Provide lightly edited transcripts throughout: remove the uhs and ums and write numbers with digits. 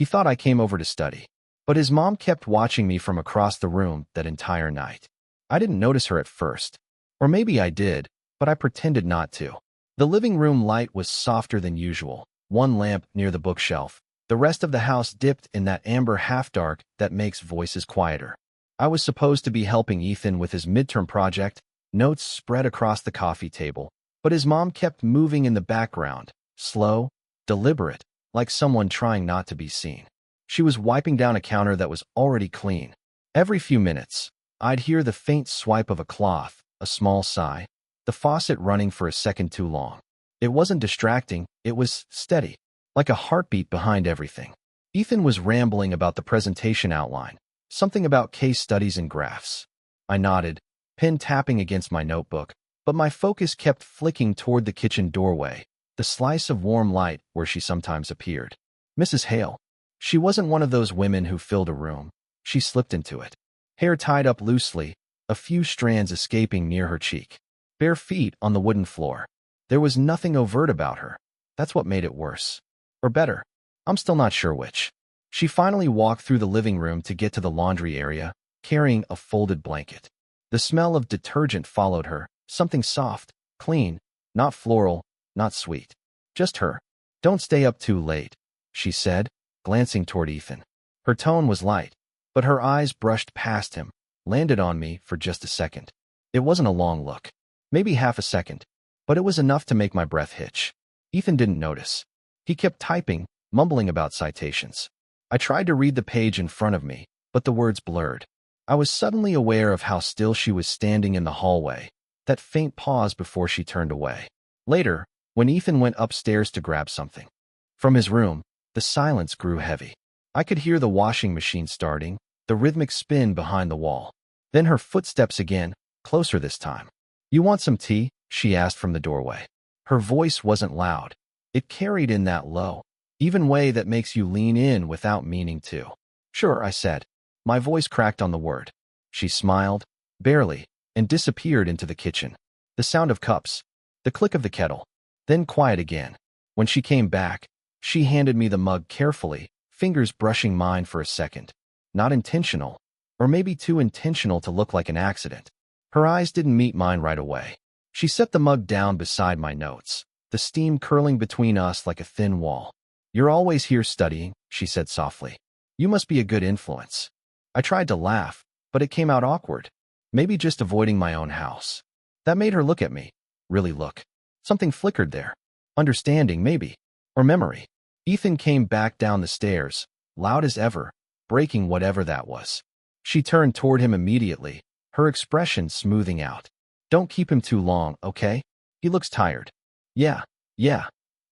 He thought I came over to study. But his mom kept watching me from across the room that entire night. I didn't notice her at first. Or maybe I did, but I pretended not to. The living room light was softer than usual, one lamp near the bookshelf. The rest of the house dipped in that amber half-dark that makes voices quieter. I was supposed to be helping Ethan with his midterm project, notes spread across the coffee table, but his mom kept moving in the background, slow, deliberate, like someone trying not to be seen. She was wiping down a counter that was already clean. Every few minutes, I'd hear the faint swipe of a cloth, a small sigh, the faucet running for a second too long. It wasn't distracting, it was steady, like a heartbeat behind everything. Ethan was rambling about the presentation outline, something about case studies and graphs. I nodded, pen tapping against my notebook, but my focus kept flicking toward the kitchen doorway, the slice of warm light where she sometimes appeared. Mrs. Hale. She wasn't one of those women who filled a room. She slipped into it. Hair tied up loosely, a few strands escaping near her cheek. Bare feet on the wooden floor. There was nothing overt about her. That's what made it worse. Or better. I'm still not sure which. She finally walked through the living room to get to the laundry area, carrying a folded blanket. The smell of detergent followed her, something soft, clean, not floral, not sweet. Just her. Don't stay up too late, she said, glancing toward Ethan. Her tone was light, but her eyes brushed past him, landed on me for just a second. It wasn't a long look, maybe half a second, but it was enough to make my breath hitch. Ethan didn't notice. He kept typing, mumbling about citations. I tried to read the page in front of me, but the words blurred. I was suddenly aware of how still she was standing in the hallway, that faint pause before she turned away. Later, when Ethan went upstairs to grab something from his room, the silence grew heavy. I could hear the washing machine starting, the rhythmic spin behind the wall. Then her footsteps again, closer this time. "You want some tea?" she asked from the doorway. Her voice wasn't loud. It carried in that low, even way that makes you lean in without meaning to. "Sure," I said. My voice cracked on the word. She smiled, barely, and disappeared into the kitchen. The sound of cups, the click of the kettle, then quiet again. When she came back, she handed me the mug carefully, fingers brushing mine for a second. Not intentional, or maybe too intentional to look like an accident. Her eyes didn't meet mine right away. She set the mug down beside my notes, the steam curling between us like a thin wall. "You're always here studying," she said softly. "You must be a good influence." I tried to laugh, but it came out awkward. Maybe just avoiding my own house. That made her look at me. Really look. Something flickered there. Understanding, maybe. Or memory. Ethan came back down the stairs, loud as ever, breaking whatever that was. She turned toward him immediately, her expression smoothing out. "Don't keep him too long, okay? He looks tired." Yeah,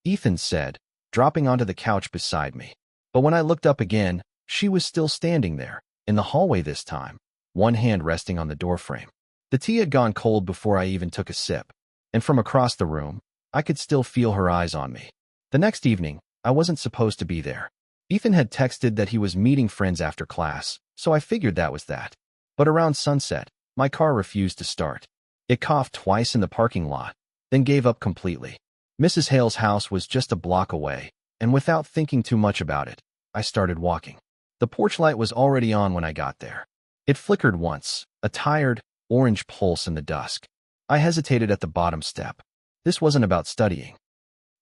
Ethan said, dropping onto the couch beside me. But when I looked up again, she was still standing there, in the hallway this time, one hand resting on the doorframe. The tea had gone cold before I even took a sip, and from across the room, I could still feel her eyes on me. The next evening, I wasn't supposed to be there. Ethan had texted that he was meeting friends after class, so I figured that was that. But around sunset, my car refused to start. It coughed twice in the parking lot, then gave up completely. Mrs. Hale's house was just a block away, and without thinking too much about it, I started walking. The porch light was already on when I got there. It flickered once, a tired, orange pulse in the dusk. I hesitated at the bottom step. This wasn't about studying.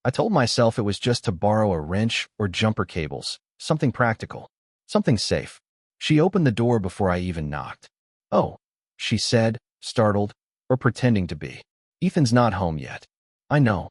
I told myself it was just to borrow a wrench or jumper cables, something practical, something safe. She opened the door before I even knocked. "Oh," she said, startled, or pretending to be. "Ethan's not home yet." "I know.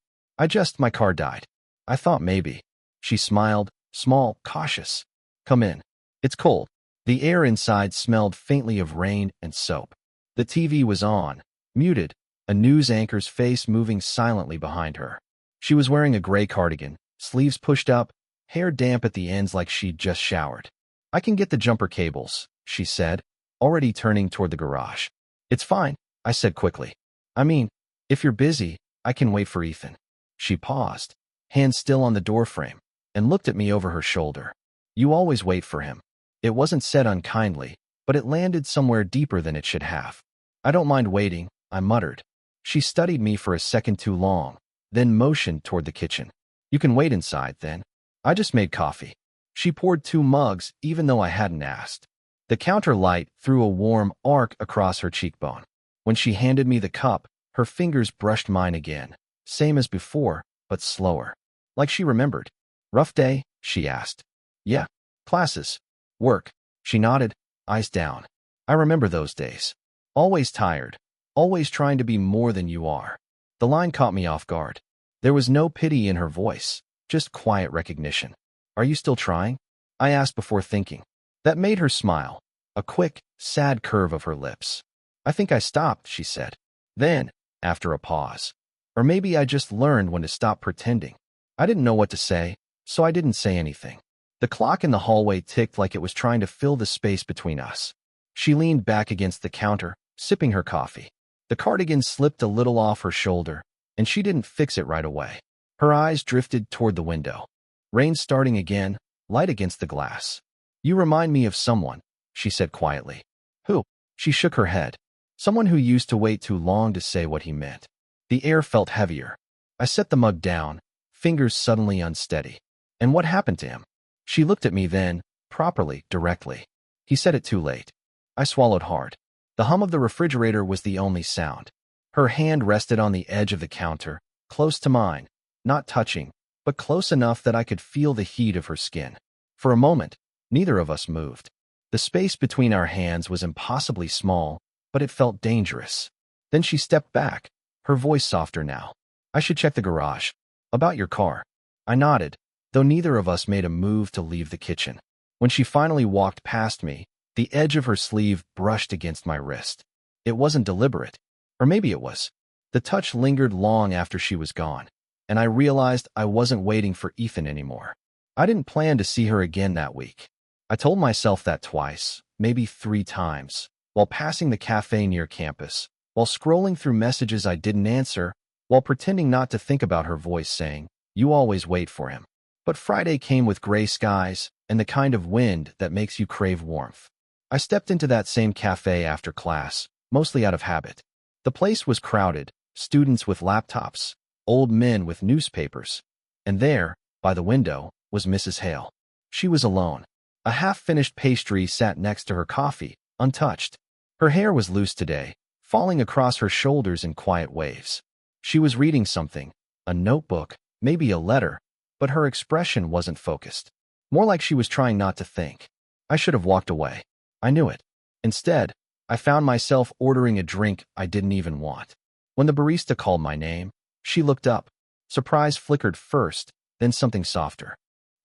My car died." "I thought maybe." She smiled, small, cautious. "Come in. It's cold." The air inside smelled faintly of rain and soap. The TV was on, muted, a news anchor's face moving silently behind her. She was wearing a gray cardigan, sleeves pushed up, hair damp at the ends like she'd just showered. "I can get the jumper cables," she said, already turning toward the garage. "It's fine," I said quickly. "I mean, if you're busy, I can wait for Ethan." She paused, hand still on the doorframe, and looked at me over her shoulder. "You always wait for him." It wasn't said unkindly, but it landed somewhere deeper than it should have. "I don't mind waiting," I muttered. She studied me for a second too long, then motioned toward the kitchen. "You can wait inside, then. I just made coffee." She poured 2 mugs, even though I hadn't asked. The counter light threw a warm arc across her cheekbone. When she handed me the cup, her fingers brushed mine again, same as before, but slower. Like she remembered. Rough day? She asked. Yeah. Classes. Work. She nodded, eyes down. I remember those days. Always tired. Always trying to be more than you are. The line caught me off guard. There was no pity in her voice, just quiet recognition. Are you still trying? I asked before thinking. That made her smile, a quick, sad curve of her lips. I think I stopped, she said. Then, after a pause. Or maybe I just learned when to stop pretending. I didn't know what to say, so I didn't say anything. The clock in the hallway ticked like it was trying to fill the space between us. She leaned back against the counter, sipping her coffee. The cardigan slipped a little off her shoulder, and she didn't fix it right away. Her eyes drifted toward the window. Rain starting again, light against the glass. You remind me of someone, she said quietly. Who? She shook her head. Someone who used to wait too long to say what he meant. The air felt heavier. I set the mug down, fingers suddenly unsteady. And what happened to him? She looked at me then, properly, directly. He said it too late. I swallowed hard. The hum of the refrigerator was the only sound. Her hand rested on the edge of the counter, close to mine, not touching, but close enough that I could feel the heat of her skin. For a moment, neither of us moved. The space between our hands was impossibly small, but it felt dangerous. Then she stepped back, her voice softer now. I should check the garage. About your car. I nodded, though neither of us made a move to leave the kitchen. When she finally walked past me, the edge of her sleeve brushed against my wrist. It wasn't deliberate. Or maybe it was. The touch lingered long after she was gone, and I realized I wasn't waiting for Ethan anymore. I didn't plan to see her again that week. I told myself that twice, maybe 3 times, while passing the cafe near campus, while scrolling through messages I didn't answer, while pretending not to think about her voice saying, "You always wait for him." But Friday came with gray skies and the kind of wind that makes you crave warmth. I stepped into that same cafe after class, mostly out of habit. The place was crowded, students with laptops, old men with newspapers. And there, by the window, was Mrs. Hale. She was alone. A half-finished pastry sat next to her coffee, untouched. Her hair was loose today, falling across her shoulders in quiet waves. She was reading something, a notebook, maybe a letter, but her expression wasn't focused. More like she was trying not to think. I should have walked away. I knew it. Instead, I found myself ordering a drink I didn't even want. When the barista called my name, she looked up. Surprise flickered first, then something softer.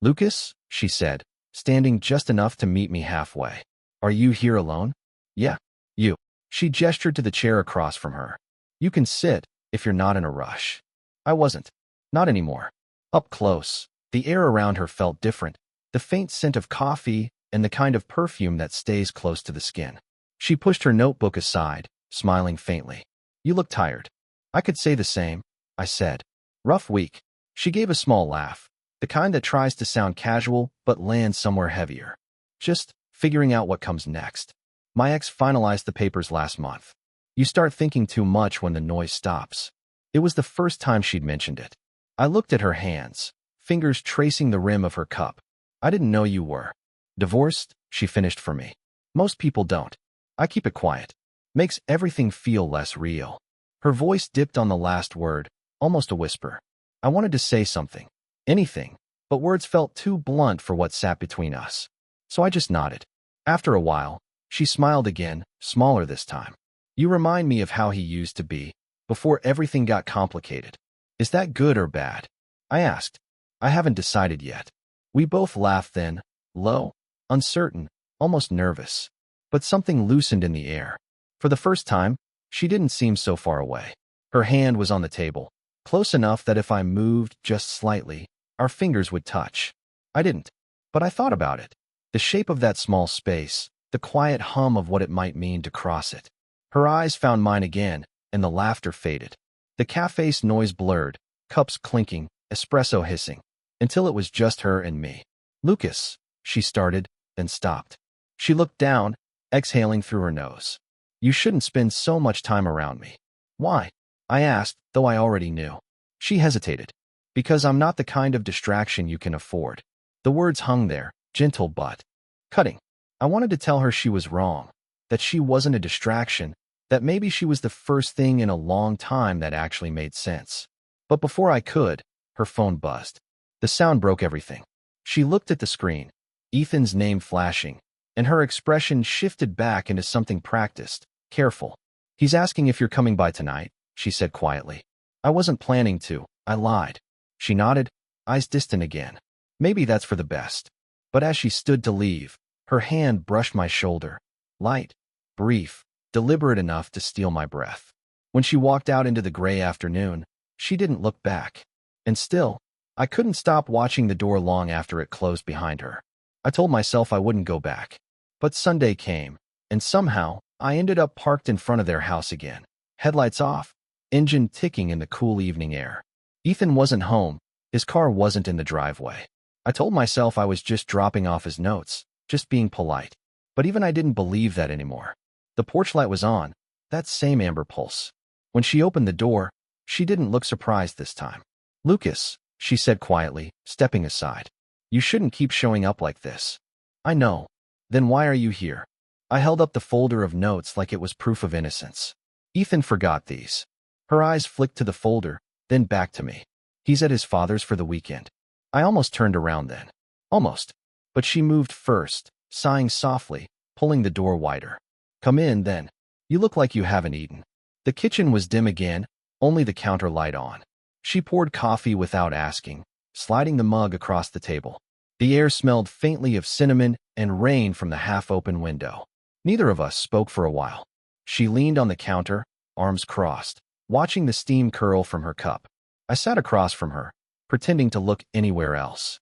"Lucas," she said, standing just enough to meet me halfway. "Are you here alone?" "Yeah, you." She gestured to the chair across from her. "You can sit, if you're not in a rush." I wasn't. Not anymore. Up close, the air around her felt different, the faint scent of coffee and the kind of perfume that stays close to the skin. She pushed her notebook aside, smiling faintly. "You look tired." "I could say the same," I said. "Rough week." She gave a small laugh, the kind that tries to sound casual but lands somewhere heavier. "Just figuring out what comes next. My ex finalized the papers last month." You start thinking too much when the noise stops. It was the first time she'd mentioned it. I looked at her hands, fingers tracing the rim of her cup. "I didn't know you were." "Divorced," she finished for me. "Most people don't. I keep it quiet. Makes everything feel less real." Her voice dipped on the last word, almost a whisper. I wanted to say something, anything, but words felt too blunt for what sat between us. So I just nodded. After a while, she smiled again, smaller this time. "You remind me of how he used to be, before everything got complicated." "Is that good or bad?" I asked. "I haven't decided yet." We both laughed then, low, uncertain, almost nervous. But something loosened in the air. For the first time, she didn't seem so far away. Her hand was on the table, close enough that if I moved just slightly, our fingers would touch. I didn't, but I thought about it. The shape of that small space, the quiet hum of what it might mean to cross it. Her eyes found mine again, and the laughter faded. The cafe's noise blurred, cups clinking, espresso hissing, until it was just her and me. "Lucas," she started, then stopped. She looked down, exhaling through her nose. "You shouldn't spend so much time around me." "Why?" I asked, though I already knew. She hesitated. "Because I'm not the kind of distraction you can afford." The words hung there, gentle but cutting. I wanted to tell her she was wrong, that she wasn't a distraction, that maybe she was the first thing in a long time that actually made sense. But before I could, her phone buzzed. The sound broke everything. She looked at the screen, Ethan's name flashing, and her expression shifted back into something practiced, careful. "He's asking if you're coming by tonight," she said quietly. "I wasn't planning to," I lied. She nodded, eyes distant again. Maybe that's for the best. But as she stood to leave, her hand brushed my shoulder. Light, brief, deliberate enough to steal my breath. When she walked out into the gray afternoon, she didn't look back. And still, I couldn't stop watching the door long after it closed behind her. I told myself I wouldn't go back. But Sunday came, and somehow, I ended up parked in front of their house again. Headlights off, engine ticking in the cool evening air. Ethan wasn't home. His car wasn't in the driveway. I told myself I was just dropping off his notes, just being polite. But even I didn't believe that anymore. The porch light was on, that same amber pulse. When she opened the door, she didn't look surprised this time. "Lucas," she said quietly, stepping aside. "You shouldn't keep showing up like this." "I know. Then why are you here?" I held up the folder of notes like it was proof of innocence. "Ethan forgot these." Her eyes flicked to the folder, then back to me. "He's at his father's for the weekend." I almost turned around then. Almost. But she moved first, sighing softly, pulling the door wider. "Come in, then. You look like you haven't eaten." The kitchen was dim again, only the counter light on. She poured coffee without asking, sliding the mug across the table. The air smelled faintly of cinnamon and rain from the half-open window. Neither of us spoke for a while. She leaned on the counter, arms crossed, watching the steam curl from her cup. I sat across from her, pretending to look anywhere else.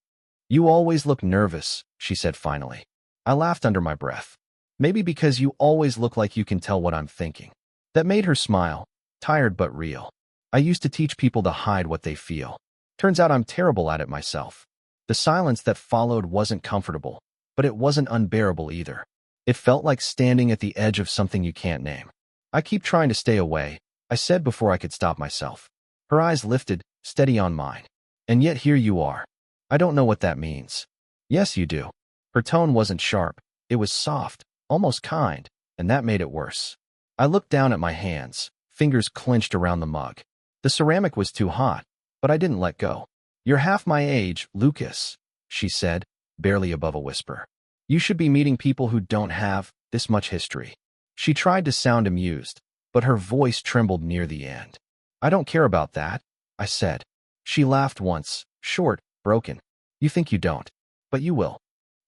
"You always look nervous," she said finally. I laughed under my breath. "Maybe because you always look like you can tell what I'm thinking." That made her smile, tired but real. I used to teach people to hide what they feel. Turns out I'm terrible at it myself. The silence that followed wasn't comfortable, but it wasn't unbearable either. It felt like standing at the edge of something you can't name. "I keep trying to stay away," I said before I could stop myself. Her eyes lifted, steady on mine. "And yet here you are." "I don't know what that means." "Yes, you do." Her tone wasn't sharp. It was soft, almost kind, and that made it worse. I looked down at my hands, fingers clenched around the mug. The ceramic was too hot, but I didn't let go. "You're half my age, Lucas," she said, barely above a whisper. "You should be meeting people who don't have this much history." She tried to sound amused, but her voice trembled near the end. "I don't care about that," I said. She laughed once, short, broken. "You think you don't, but you will."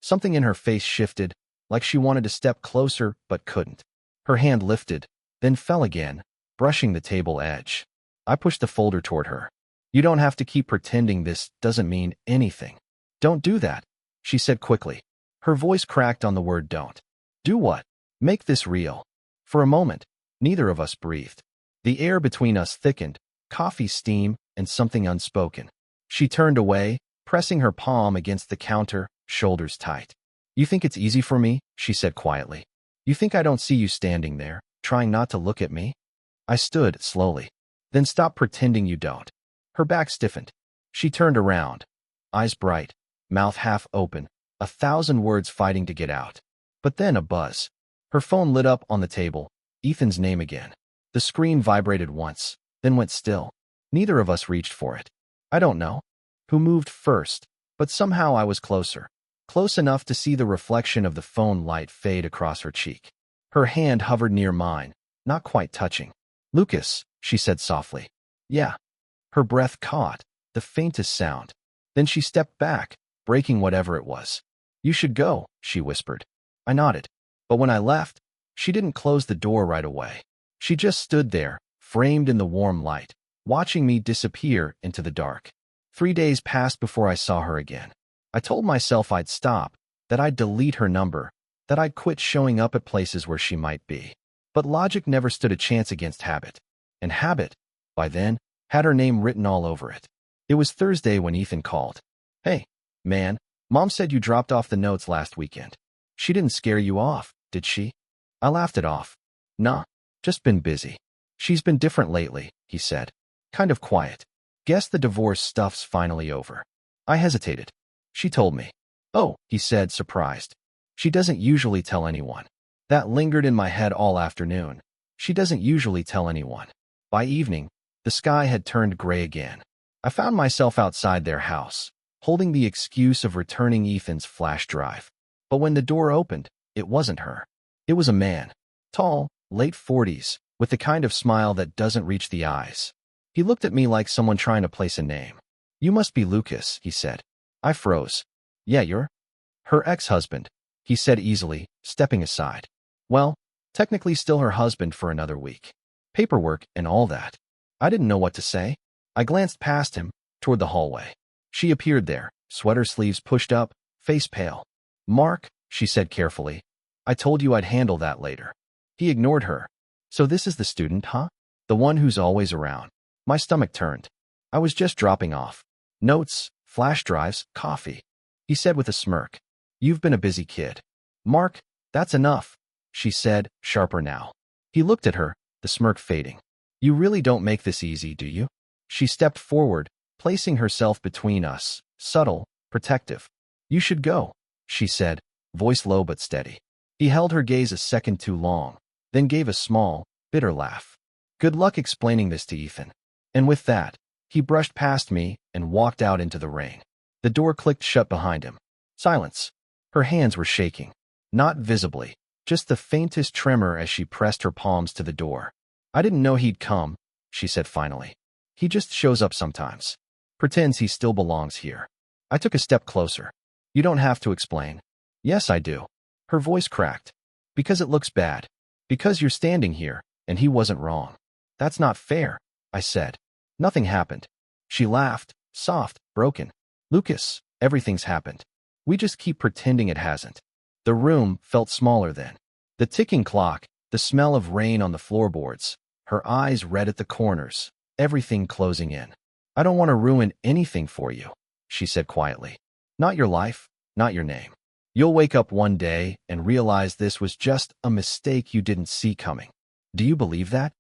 Something in her face shifted, like she wanted to step closer but couldn't. Her hand lifted, then fell again, brushing the table edge. I pushed the folder toward her. "You don't have to keep pretending this doesn't mean anything." "Don't do that," she said quickly. Her voice cracked on the word don't. "Do what?" "Make this real." For a moment, neither of us breathed. The air between us thickened, coffee steam, and something unspoken. She turned away, pressing her palm against the counter, shoulders tight. "You think it's easy for me?" she said quietly. "You think I don't see you standing there, trying not to look at me?" I stood slowly. "Then stop pretending you don't." Her back stiffened. She turned around, eyes bright, mouth half open, 1,000 words fighting to get out. But then a buzz. Her phone lit up on the table, Ethan's name again. The screen vibrated once, then went still. Neither of us reached for it. I don't know who moved first, but somehow I was closer. Close enough to see the reflection of the phone light fade across her cheek. Her hand hovered near mine, not quite touching. "Lucas," she said softly. "Yeah." Her breath caught, the faintest sound. Then she stepped back, breaking whatever it was. "You should go," she whispered. I nodded. But when I left, she didn't close the door right away. She just stood there, framed in the warm light, watching me disappear into the dark. 3 days passed before I saw her again. I told myself I'd stop, that I'd delete her number, that I'd quit showing up at places where she might be. But logic never stood a chance against habit. And habit, by then, had her name written all over it. It was Thursday when Ethan called. "Hey, man, Mom said you dropped off the notes last weekend. She didn't scare you off, did she?" I laughed it off. "Nah, just been busy." "She's been different lately," he said. "Kind of quiet. Guess the divorce stuff's finally over." I hesitated. "She told me." Oh, he said, surprised. She doesn't usually tell anyone. That lingered in my head all afternoon. She doesn't usually tell anyone. By evening, the sky had turned gray again. I found myself outside their house, holding the excuse of returning Ethan's flash drive. But when the door opened, it wasn't her. It was a man. Tall, late 40s, with the kind of smile that doesn't reach the eyes. He looked at me like someone trying to place a name. You must be Lucas, he said. I froze. Yeah, you're her ex-husband, he said easily, stepping aside. Well, technically still her husband for another week. Paperwork and all that. I didn't know what to say. I glanced past him, toward the hallway. She appeared there, sweater sleeves pushed up, face pale. Mark, she said carefully. I told you I'd handle that later. He ignored her. So this is the student, huh? The one who's always around. My stomach turned. I was just dropping off. Notes, flash drives, coffee. He said with a smirk. You've been a busy kid. Mark, that's enough, she said, sharper now. He looked at her, the smirk fading. You really don't make this easy, do you? She stepped forward, placing herself between us, subtle, protective. You should go, she said, voice low but steady. He held her gaze a second too long, then gave a small, bitter laugh. Good luck explaining this to Ethan. And with that, he brushed past me and walked out into the rain. The door clicked shut behind him. Silence. Her hands were shaking. Not visibly, just the faintest tremor as she pressed her palms to the door. I didn't know he'd come, she said finally. He just shows up sometimes. Pretends he still belongs here. I took a step closer. You don't have to explain. Yes, I do. Her voice cracked. Because it looks bad. Because you're standing here, and he wasn't wrong. That's not fair, I said. Nothing happened. She laughed, soft, broken. Lucas, everything's happened. We just keep pretending it hasn't. The room felt smaller then. The ticking clock, the smell of rain on the floorboards, her eyes red at the corners, everything closing in. I don't want to ruin anything for you, she said quietly. Not your life, not your name. You'll wake up one day and realize this was just a mistake you didn't see coming. Do you believe that?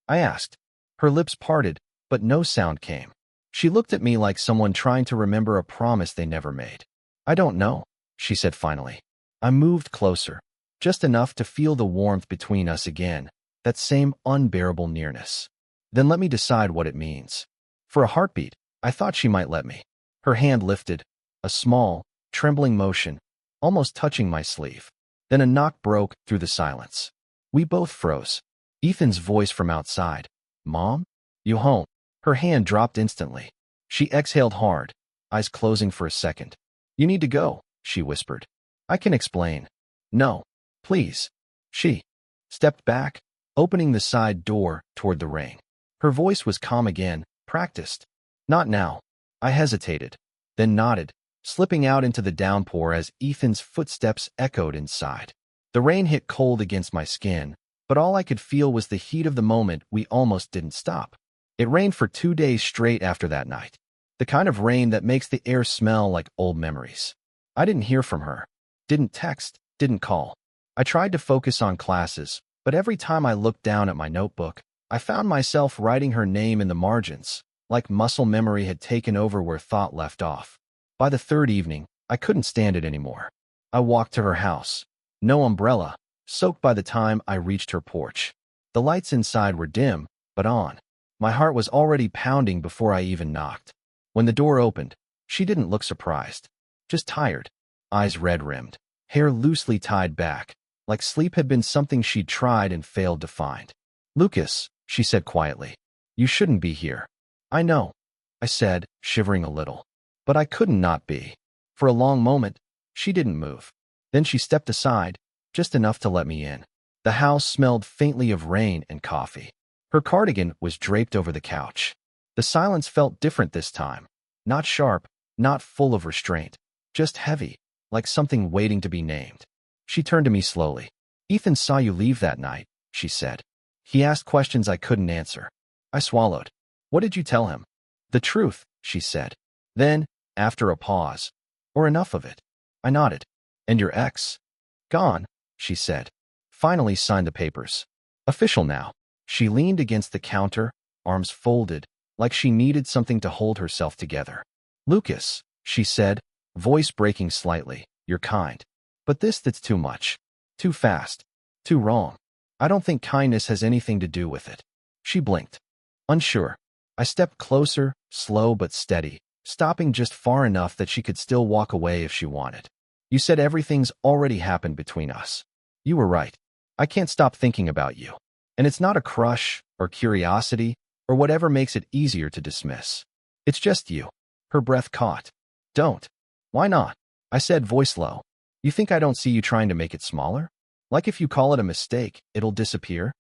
I asked. Her lips parted, but no sound came. She looked at me like someone trying to remember a promise they never made. I don't know, she said finally. I moved closer, just enough to feel the warmth between us again, that same unbearable nearness. Then let me decide what it means. For a heartbeat, I thought she might let me. Her hand lifted, a small, trembling motion, almost touching my sleeve. Then a knock broke through the silence. We both froze. Ethan's voice from outside. Mom? You home? Her hand dropped instantly. She exhaled hard, eyes closing for a second. You need to go, she whispered. I can explain. No, please. She stepped back, opening the side door toward the rain. Her voice was calm again, practiced. Not now. I hesitated, then nodded, slipping out into the downpour as Ethan's footsteps echoed inside. The rain hit cold against my skin, but all I could feel was the heat of the moment we almost didn't stop. It rained for 2 days straight after that night. The kind of rain that makes the air smell like old memories. I didn't hear from her. Didn't text, didn't call. I tried to focus on classes, but every time I looked down at my notebook, I found myself writing her name in the margins, like muscle memory had taken over where thought left off. By the third evening, I couldn't stand it anymore. I walked to her house. No umbrella, soaked by the time I reached her porch. The lights inside were dim, but on. My heart was already pounding before I even knocked. When the door opened, she didn't look surprised. Just tired, eyes red-rimmed, hair loosely tied back, like sleep had been something she'd tried and failed to find. Lucas, she said quietly, you shouldn't be here. I know, I said, shivering a little. But I couldn't not be. For a long moment, she didn't move. Then she stepped aside, just enough to let me in. The house smelled faintly of rain and coffee. Her cardigan was draped over the couch. The silence felt different this time. Not sharp, not full of restraint. Just heavy, like something waiting to be named. She turned to me slowly. Ethan saw you leave that night, she said. He asked questions I couldn't answer. I swallowed. What did you tell him? The truth, she said. Then, after a pause, or enough of it. I nodded. And your ex? Gone, she said. Finally signed the papers. Official now. She leaned against the counter, arms folded, like she needed something to hold herself together. Lucas, she said, voice breaking slightly. You're kind. But that's too much. Too fast. Too wrong. I don't think kindness has anything to do with it. She blinked. Unsure. I stepped closer, slow but steady, stopping just far enough that she could still walk away if she wanted. You said everything's already happened between us. You were right. I can't stop thinking about you. And it's not a crush or curiosity or whatever makes it easier to dismiss. It's just you. Her breath caught. Don't. Why not? I said, voice low. You think I don't see you trying to make it smaller? Like if you call it a mistake, it'll disappear?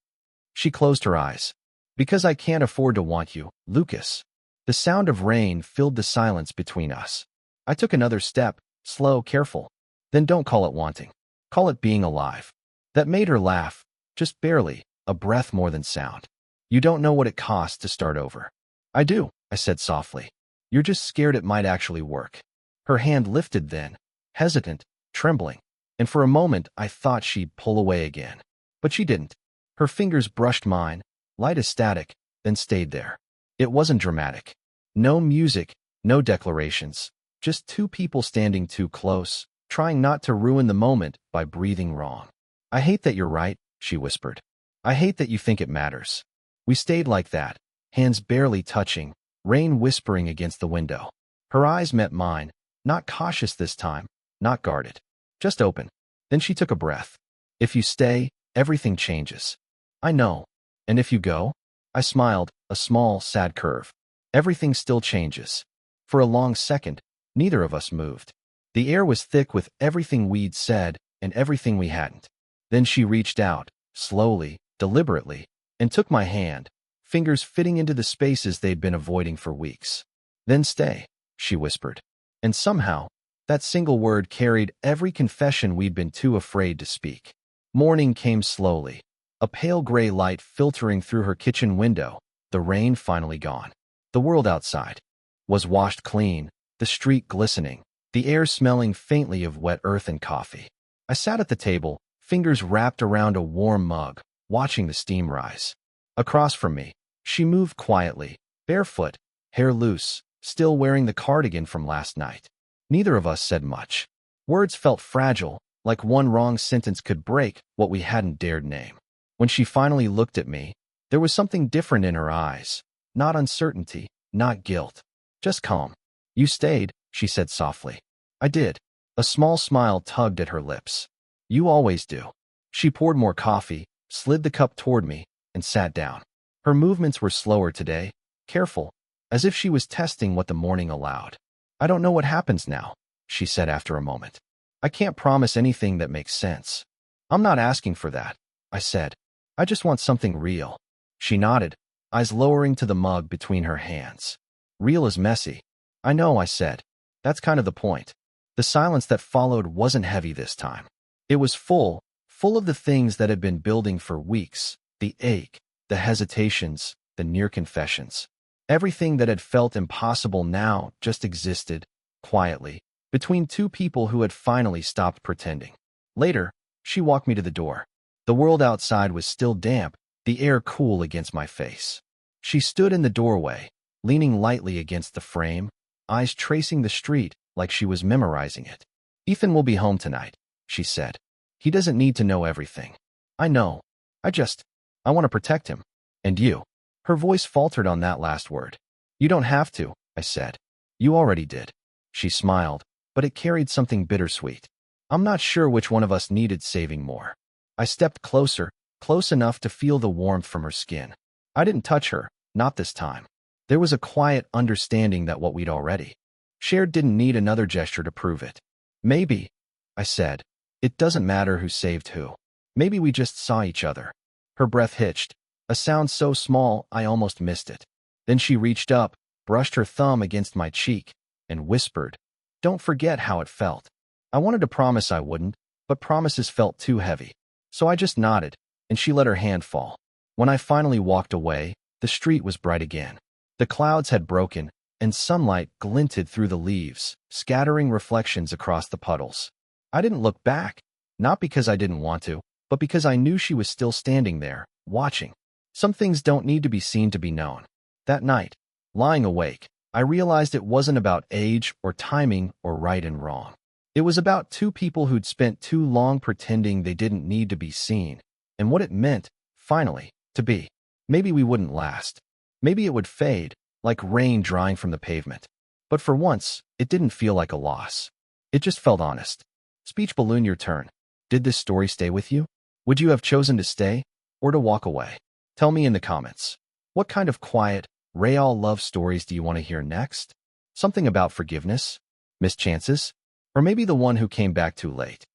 She closed her eyes. Because I can't afford to want you, Lucas. The sound of rain filled the silence between us. I took another step, slow, careful. Then don't call it wanting. Call it being alive. That made her laugh, just barely, a breath more than sound. You don't know what it costs to start over. I do, I said softly. You're just scared it might actually work. Her hand lifted then, hesitant, trembling, and for a moment I thought she'd pull away again. But she didn't. Her fingers brushed mine, light as static, then stayed there. It wasn't dramatic. No music, no declarations, just two people standing too close, trying not to ruin the moment by breathing wrong. I hate that you're right, she whispered. I hate that you think it matters. We stayed like that, hands barely touching, rain whispering against the window. Her eyes met mine, not cautious this time, not guarded, just open. Then she took a breath. If you stay, everything changes. I know. And if you go? I smiled, a small, sad curve. Everything still changes. For a long second, neither of us moved. The air was thick with everything we'd said and everything we hadn't. Then she reached out, slowly, deliberately, and took my hand, fingers fitting into the spaces they'd been avoiding for weeks. Then stay, she whispered. And somehow, that single word carried every confession we'd been too afraid to speak. Morning came slowly, a pale gray light filtering through her kitchen window, the rain finally gone. The world outside was washed clean, the street glistening, the air smelling faintly of wet earth and coffee. I sat at the table, fingers wrapped around a warm mug, watching the steam rise. Across from me, she moved quietly, barefoot, hair loose, still wearing the cardigan from last night. Neither of us said much. Words felt fragile, like one wrong sentence could break what we hadn't dared name. When she finally looked at me, there was something different in her eyes. Not uncertainty, not guilt, just calm. You stayed, she said softly. I did. A small smile tugged at her lips. You always do. She poured more coffee, slid the cup toward me, and sat down. Her movements were slower today, careful, as if she was testing what the morning allowed. I don't know what happens now, she said after a moment. I can't promise anything that makes sense. I'm not asking for that, I said. I just want something real. She nodded, eyes lowering to the mug between her hands. Real is messy. I know, I said. That's kind of the point. The silence that followed wasn't heavy this time. It was full of the things that had been building for weeks, the ache, the hesitations, the near confessions. Everything that had felt impossible now just existed, quietly, between two people who had finally stopped pretending. Later, she walked me to the door. The world outside was still damp, the air cool against my face. She stood in the doorway, leaning lightly against the frame, eyes tracing the street like she was memorizing it. Ethan will be home tonight, she said. He doesn't need to know everything. I know. I want to protect him. And you. Her voice faltered on that last word. You don't have to, I said. You already did. She smiled, but it carried something bittersweet. I'm not sure which one of us needed saving more. I stepped closer, close enough to feel the warmth from her skin. I didn't touch her, not this time. There was a quiet understanding that what we'd already shared didn't need another gesture to prove it. Maybe, I said, it doesn't matter who saved who. Maybe we just saw each other. Her breath hitched, a sound so small I almost missed it. Then she reached up, brushed her thumb against my cheek, and whispered, Don't forget how it felt. I wanted to promise I wouldn't, but promises felt too heavy. So I just nodded, and she let her hand fall. When I finally walked away, the street was bright again. The clouds had broken, and sunlight glinted through the leaves, scattering reflections across the puddles. I didn't look back, not because I didn't want to, but because I knew she was still standing there, watching. Some things don't need to be seen to be known. That night, lying awake, I realized it wasn't about age or timing or right and wrong. It was about two people who'd spent too long pretending they didn't need to be seen, and what it meant, finally, to be. Maybe we wouldn't last. Maybe it would fade, like rain drying from the pavement. But for once, it didn't feel like a loss. It just felt honest. Speech balloon, your turn. Did this story stay with you? Would you have chosen to stay or to walk away? Tell me in the comments. What kind of quiet, real love stories do you want to hear next? Something about forgiveness? Missed chances? Or maybe the one who came back too late?